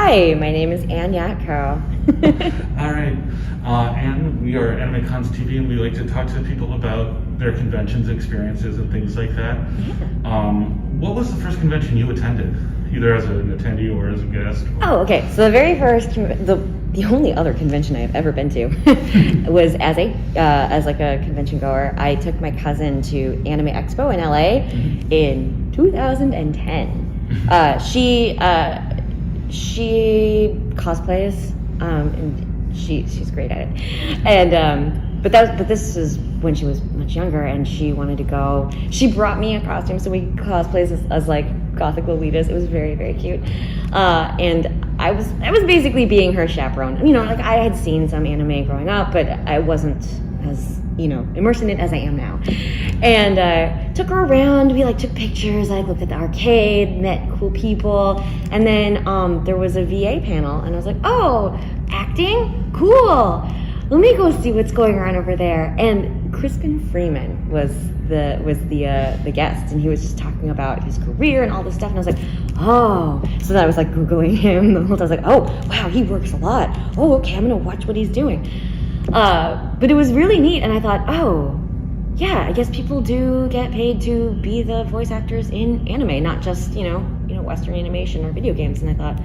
Hi, my name is Yatco. All right, and we are AnimeCons TV, and we like to talk to people about their conventions, experiences, and things like that. Yeah. What was the first convention you attended, either as an attendee or as a guest? Oh, okay. So the very first, the only other convention I've ever been to was as a convention goer. I took my cousin to Anime Expo in LA in 2010. She cosplays, and she's great at it. And but this is when she was much younger, and she wanted to go. She brought me a costume, so we cosplayed as like gothic Lolitas. It was very, very cute. And I was basically being her chaperone. You know, like I had seen some anime growing up, but I wasn't as immersed in it as I am now. And took her around. We took pictures. I looked at the arcade, met cool people, and then there was a VA panel, and I was like, "Oh, acting, cool. Let me go see what's going on over there." And Crispin Freeman was the guest, and he was just talking about his career and all this stuff. And I was like, "Oh!" So then I was like Googling him the whole time. I was like, "Oh, wow, he works a lot. Oh, okay, I'm gonna watch what he's doing." But it was really neat, and I thought, oh, yeah, I guess people do get paid to be the voice actors in anime, not just Western animation or video games. And I thought,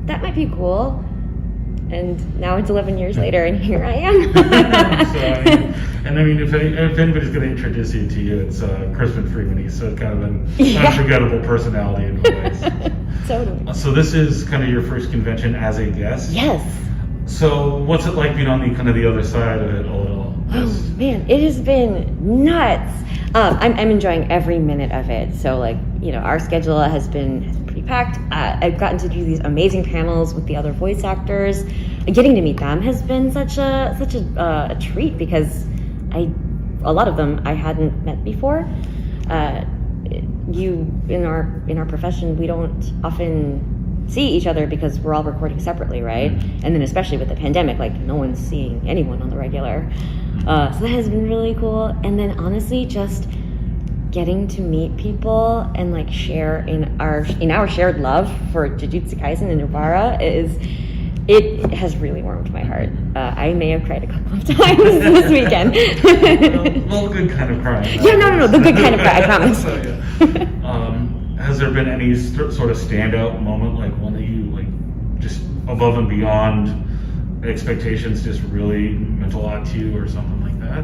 that might be cool. And now it's 11 years later, and here I am. If anybody's going to introduce you to you, it's Crispin Freeman. He's kind of an unforgettable personality in ways. Totally. So this is kind of your first convention as a guest? Yes. So what's it like being on the other side of it a little? Oh man, it has been nuts. I'm enjoying every minute of it. So our schedule has been pretty packed. I've gotten to do these amazing panels with the other voice actors. Getting to meet them has been such a treat, because a lot of them I hadn't met before. In our profession, we don't often see each other because we're all recording separately, right? And then especially with the pandemic, no one's seeing anyone on the regular. So that has been really cool. And then honestly, just getting to meet people and share in our shared love for Jujutsu Kaisen and Nobara it has really warmed my heart. I may have cried a couple of times this weekend. Well, good kind of cry. Yeah, no, the good kind of cry, I promise. So, yeah. Has there been any sort of standout moment, one that you just above and beyond expectations just really meant a lot to you, or something like that?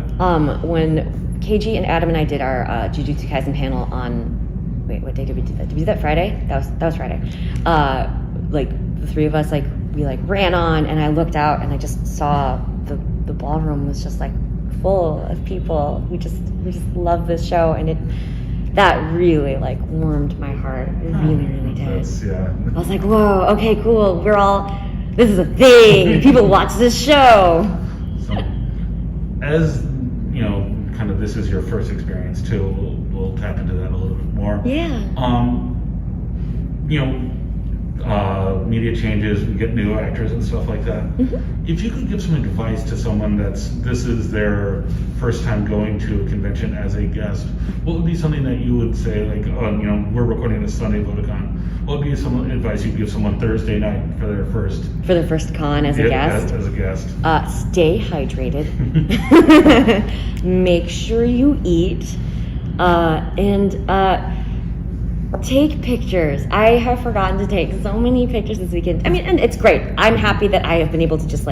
When KG and Adam and I did our Jujutsu Kaisen panel on, what day did we do that? Did we do that Friday? That was Friday. The three of us, we ran on, and I looked out, and I just saw the ballroom was just full of people who just love this show, and that really warmed my heart. It really, really did. I was like, whoa, okay, cool. This is a thing. People watch this show. So, as kind of this is your first experience too. We'll tap into that a little bit more. Yeah. Media changes, we get new actors and stuff like that. If you could give some advice to someone this is their first time going to a convention as a guest, what would be something that you would say, we're recording this Sunday VodaCon. What would be some advice you'd give someone Thursday night for their first con as a guest? As a guest. Stay hydrated. Make sure you eat. And take pictures. I have forgotten to take so many pictures this weekend. And it's great. I'm happy that I have been able to just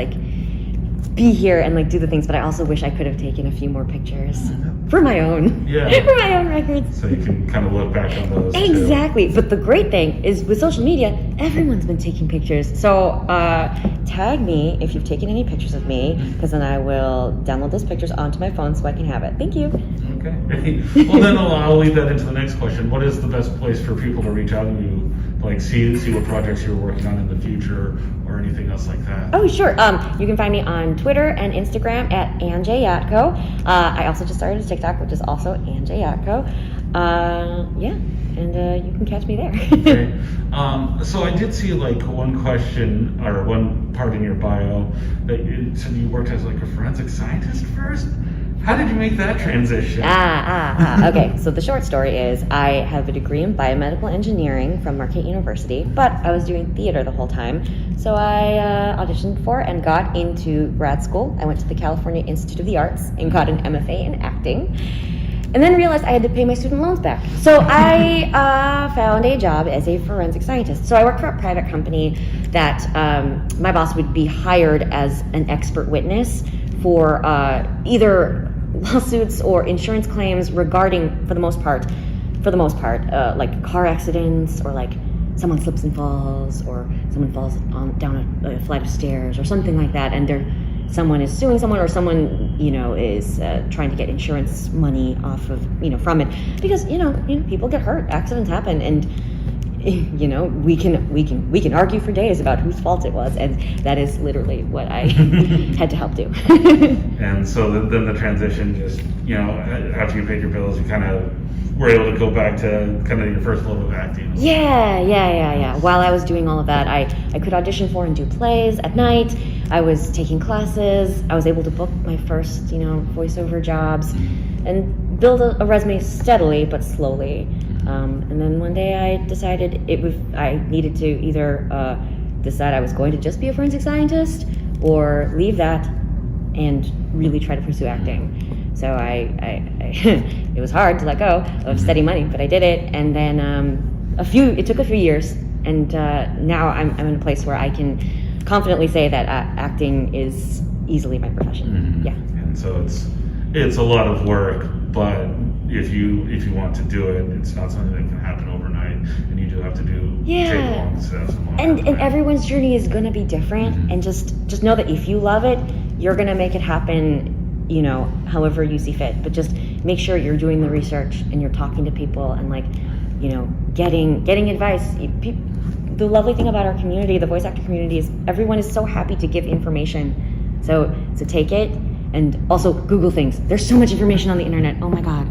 be here and do the things, but I also wish I could have taken a few more pictures for my own. Yeah. For my own records. So you can kind of look back on those. Exactly. But the great thing is with social media, everyone's been taking pictures. So tag me if you've taken any pictures of me, because then I will download those pictures onto my phone so I can have it. Thank you. Okay. Well, then I'll leave that into the next question. What is the best place for people to reach out to you, see what projects you're working on in the future, or anything else like that? Oh, sure. You can find me on Twitter and Instagram at AnJayatco. I also just started a TikTok, which is also AnJayatco. And you can catch me there. Okay. So I did see one question or one part in your bio that you said you worked as a forensic scientist first. How did you make that transition? Okay, so the short story is I have a degree in biomedical engineering from Marquette University, but I was doing theater the whole time. So I auditioned for and got into grad school. I went to the California Institute of the Arts and got an MFA in acting. And then realized I had to pay my student loans back. So I found a job as a forensic scientist. So I worked for a private company that my boss would be hired as an expert witness for either lawsuits or insurance claims regarding, for the most part, like car accidents, or like someone slips and falls, or someone falls down a flight of stairs or something like that, and someone is suing someone, or someone is trying to get insurance money off of from it, because people get hurt, accidents happen, and we can argue for days about whose fault it was, and that is literally what I had to help do. And so then the transition, just after you paid your bills, you kind of were able to go back to kind of your first love of acting. Yeah. While I was doing all of that, I could audition for and do plays at night. I was taking classes. I was able to book my first voiceover jobs, and build a resume steadily but slowly. And then one day I decided I needed to either decide I was going to just be a forensic scientist, or leave that and really try to pursue acting. So I it was hard to let go of steady money, but I did it. And then it took a few years, and now I'm in a place where I can confidently say that acting is easily my profession. Yeah. And so it's a lot of work, but if you want to do it, it's not something that can happen overnight, and you do have to take long steps. And everyone's journey is going to be different, and just know that if you love it, you're going to make it happen, however you see fit. But just make sure you're doing the research and you're talking to people and getting advice. The lovely thing about our community, the voice actor community, is everyone is so happy to give information. So take it. And also Google things. There's so much information on the internet. Oh my God.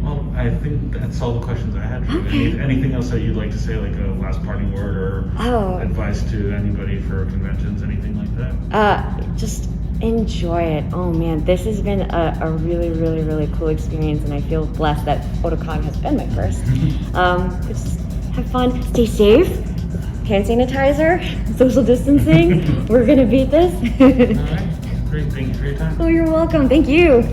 Well, I think that's all the questions I had for you. Okay. Anything else that you'd like to say, like a last parting word or advice to anybody for conventions, anything like that? Just enjoy it. Oh man, this has been a really, really, really cool experience, and I feel blessed that Otakon has been my first. Just have fun, stay safe, hand sanitizer, social distancing. We're gonna beat this. All right. Great, thank you for your time. Oh, you're welcome. Thank you.